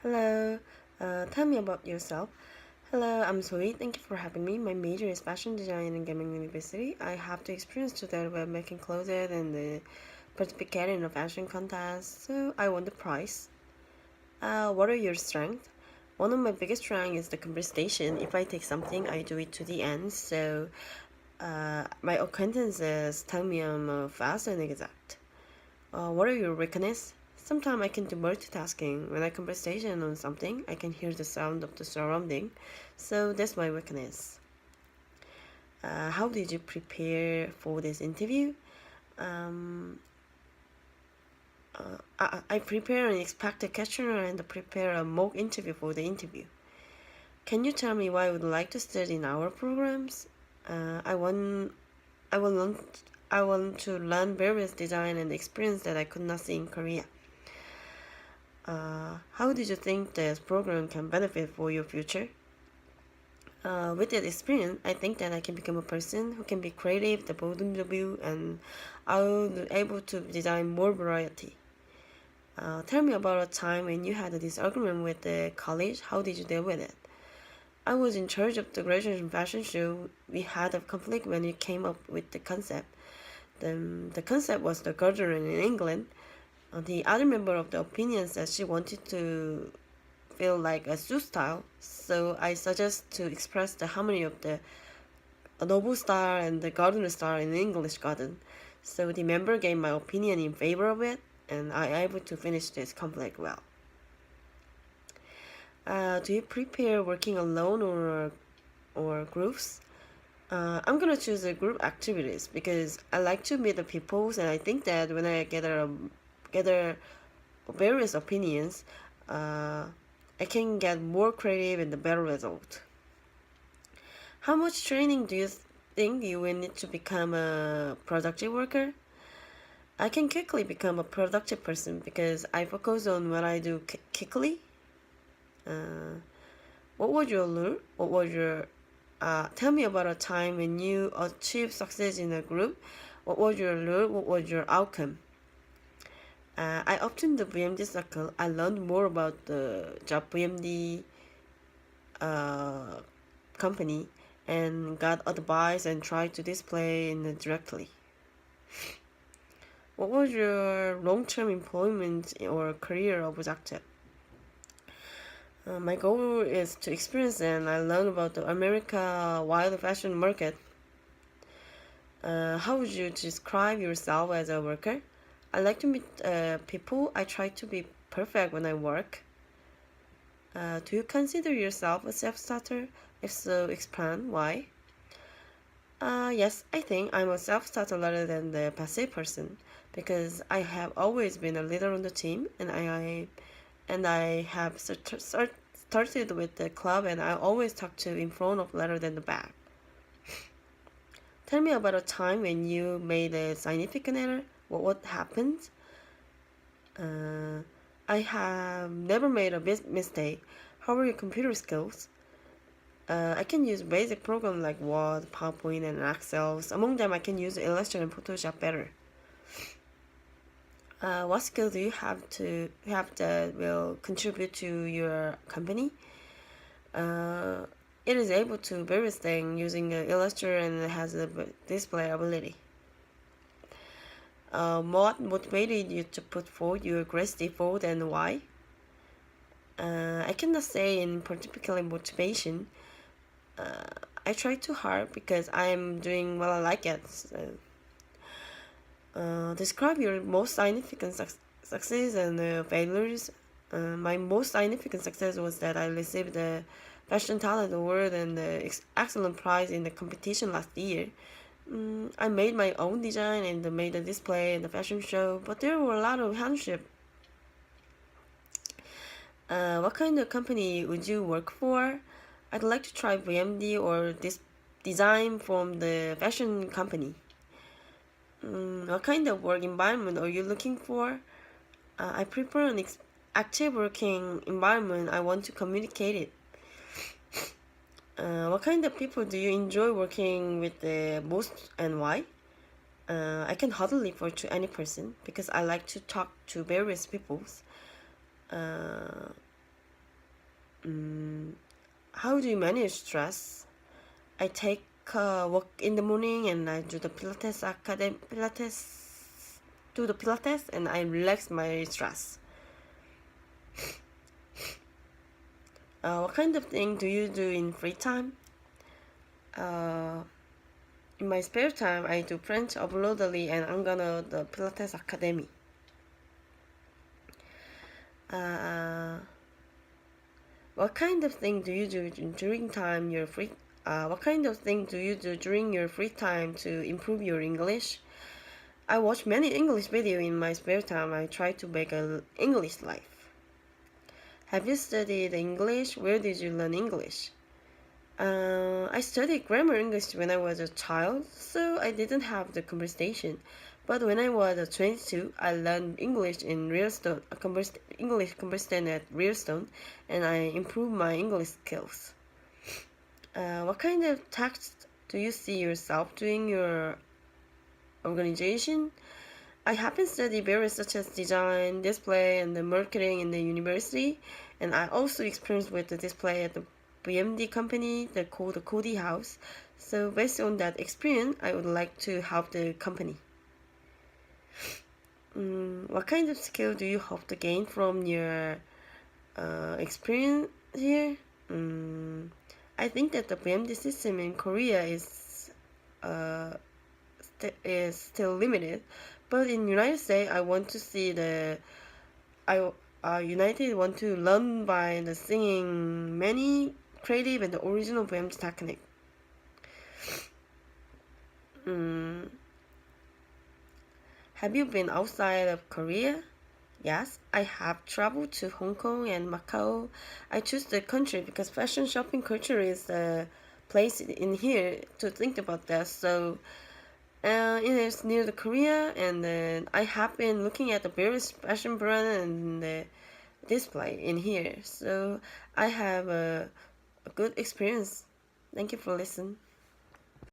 Hello, tell me about yourself. Hello, I'm Zoe. Thank you for having me. My major is fashion design in Gaming University. I have the experience to that web making clothes and participating in a fashion contest, so I won the prize. What are your strengths? One of my biggest strengths is the conversation. If I take something, I do it to the end. So my acquaintances tell me I'm fast and exact. What are your weaknesses? Sometimes I can do multitasking. When I conversation on something, I can hear the sound of the surrounding. So that's my weakness. How did you prepare for this interview? Um, I prepare an expected questionnaire and prepare a mock interview for the interview. Can you tell me why I would like to study in our programs? Uh, I want, I want, I want to learn various design and experience that I could not see in Korea. How did you think this program can benefit for your future? With that experience, I think that I can become a person who can be creative, the boredom of view, and I'll be able to design more variety. Tell me about a time when you had a disagreement with the college. How did you deal with it? I was in charge of the graduation fashion show. We had a conflict when we came up with the concept. The concept was the garden in England. The other member of the opinion said she wanted to feel like a zoo style, so I suggest to express the harmony of the noble style and the gardener style in the English garden. So the member gave my opinion in favor of it, and I able to finish this conflict well. Do you prepare working alone or groups? I'm gonna choose the group activities because I like to meet the peoples, and I think that when I gather various opinions, I can get more creative and a better result. How much training do you think you will need to become a productive worker? I can quickly become a productive person because I focus on what I do quickly. Uh, what was your lure? What was your Tell me about a time when you achieved success in a group. What was your lure? What was your outcome? I obtained the VMD circle. I learned more about the job VMD uh, company and got advice and tried to display it directly. What was your long-term employment or career objective? My goal is to experience and I learn about the America wild fashion market. How would you describe yourself as a worker? I like to meet people. I try to be perfect when I work. Do you consider yourself a self-starter? If so, expand why. Yes, I think I'm a self-starter rather than the passive person because I have always been a leader on the team, and I have started with the club, and I always talk to in front of rather than the back. Tell me about a time when you made a significant error. What happened? Uh, I have never made a mistake. How are your computer skills? I can use basic programs like Word, PowerPoint, and Excel. Among them, I can use Illustrator and Photoshop better. What skills do you have that will contribute to your company? Uh, it is able to various things using Illustrator and has a display ability. What motivated you to put forward your greatest effort and why? I cannot say in particular motivation. I try too hard because I am doing what I like it. So, describe your most significant success and failures. My most significant success was that I received the Fashion Talent Award and the Excellent Prize in the competition last year. I made my own design and made a display in the fashion show, but there were a lot of hardship. What kind of company would you work for? I'd like to try VMD or this design from the fashion company. What kind of work environment are you looking for? I prefer an active working environment. I want to communicate it. What kind of people do you enjoy working with the most and why? I can hardly refer to any person because I like to talk to various peoples. Uh, How do you manage stress? I take a walk in the morning and I do the Pilates and I relax my stress. What kind of thing do you do in free time? In my spare time, I do French uploadly and I'm gonna the Pilates Academy. What kind of thing do you do during time your free? What kind of thing do you do during your free time to improve your English? I watch many English videos in my spare time. I try to make an English life. Have you studied English? Where did you learn English? I studied grammar English when I was a child, so I didn't have the conversation. But when I was 22, I learned English in Realstone, English conversation at Realstone, and I improved my English skills. What kind of tasks do you see yourself doing your organization? I happen to study various such as design, display, and the marketing in the university, and I also experienced with the display at the BMD company called the Cody House. So based on that experience, I would like to help the company. What kind of skill do you hope to gain from your experience here? I think that the BMD system in Korea is still limited, but in United States, I want to see United want to learn by the singing many creative and original BMD technique. Have you been outside of Korea? Yes, I have traveled to Hong Kong and Macau. I choose the country because fashion shopping culture is the place in here to think about that. So it is near the Korea, and then I have been looking at the various fashion brand and the display in here. So I have a good experience. Thank you for listening.